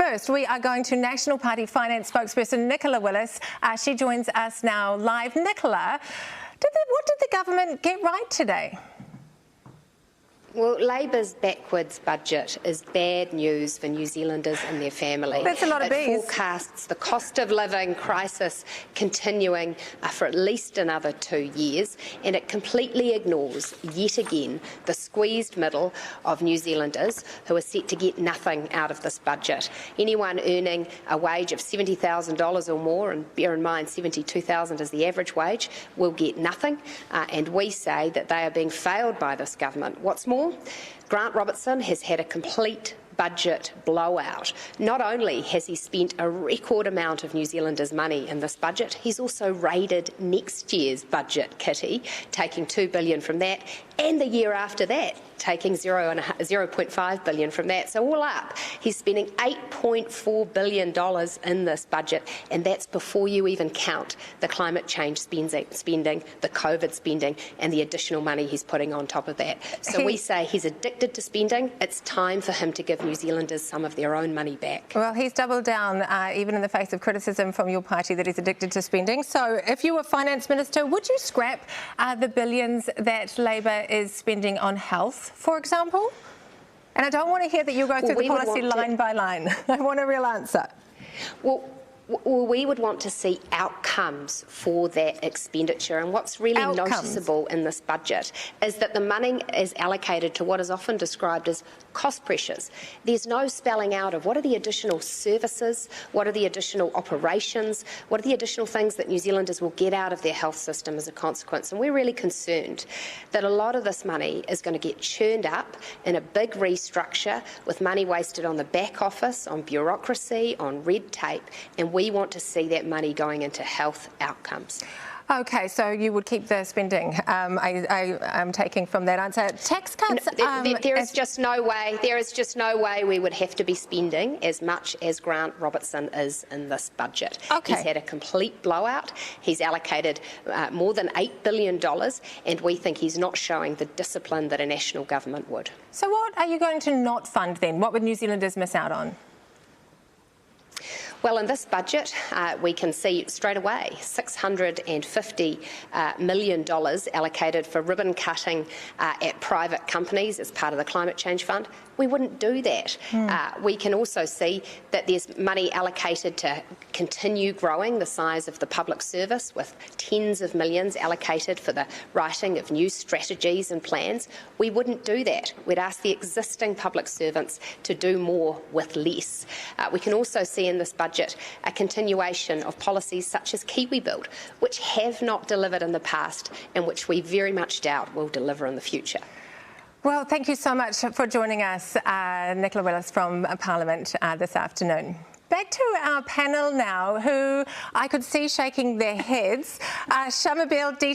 first, we are going to National Party Finance spokesperson Nicola Willis. She joins us now live. Nicola, what did the government get right today? Well, Labour's backwards budget is bad news for New Zealanders and their families. That's a lot of bees. It forecasts the cost of living crisis continuing for at least another 2 years, and it completely ignores, yet again, the squeezed middle of New Zealanders who are set to get nothing out of this budget. Anyone earning a wage of $70,000 or more, and bear in mind $72,000 is the average wage, will get nothing, and we say that they are being failed by this government. What's more, Grant Robertson has had a complete budget blowout. Not only has he spent a record amount of New Zealanders' money in this budget, he's also raided next year's budget kitty, taking $2 billion from that, and the year after that, taking $0.5 billion from that. So all up, he's spending $8.4 billion in this budget, and that's before you even count the climate change spending, the COVID spending, and the additional money he's putting on top of that. So we say he's addicted to spending. It's time for him to give New Zealanders some of their own money back. Well, he's doubled down, even in the face of criticism from your party that he's addicted to spending. So if you were Finance Minister, would you scrap the billions that Labour is spending on health, for example? And I don't want to hear that you go through the policy line by line. I want a real answer. Well, we would want to see outcomes for that expenditure, and what's really noticeable in this budget is that the money is allocated to what is often described as cost pressures. There's no spelling out of what are the additional services, what are the additional operations, what are the additional things that New Zealanders will get out of their health system as a consequence. And we're really concerned that a lot of this money is going to get churned up in a big restructure with money wasted on the back office, on bureaucracy, on red tape, and we want to see that money going into health outcomes. Okay, so you would keep the spending. I'm taking from that answer. Tax cuts. There is just no way. There is just no way we would have to be spending as much as Grant Robertson is in this budget. Okay. He's had a complete blowout. He's allocated more than $8 billion, and we think he's not showing the discipline that a national government would. So what are you going to not fund then? What would New Zealanders miss out on? Well, in this budget, we can see straight away $650 million allocated for ribbon cutting at private companies as part of the Climate Change Fund. We wouldn't do that. We can also see that there's money allocated to continue growing the size of the public service, with tens of millions allocated for the writing of new strategies and plans. We wouldn't do that. We'd ask the existing public servants to do more with less. We can also see in this budget a continuation of policies such as Kiwi Build, which have not delivered in the past and which we very much doubt will deliver in the future. Well, thank you so much for joining us, Nicola Willis from Parliament this afternoon. Back to our panel now, who I could see shaking their heads. Shamabeel